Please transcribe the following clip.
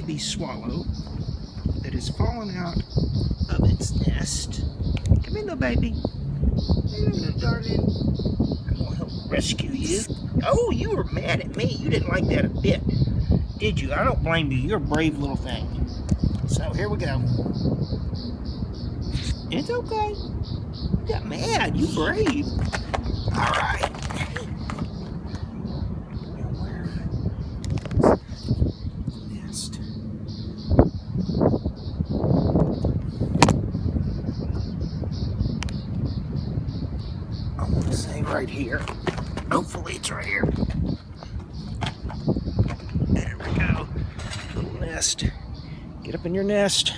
baby swallow that has fallen out of its nest. Come here, little baby. Hey, little darling. I'm going to help rescue you. Oh, you were mad at me. You didn't like that a bit, did you? I don't blame you. You're a brave little thing. So here we go. It's okay. You got mad. You brave. All right. Nest. I want to say right here. Hopefully it's right here. There we go. Little nest. Get up in your nest.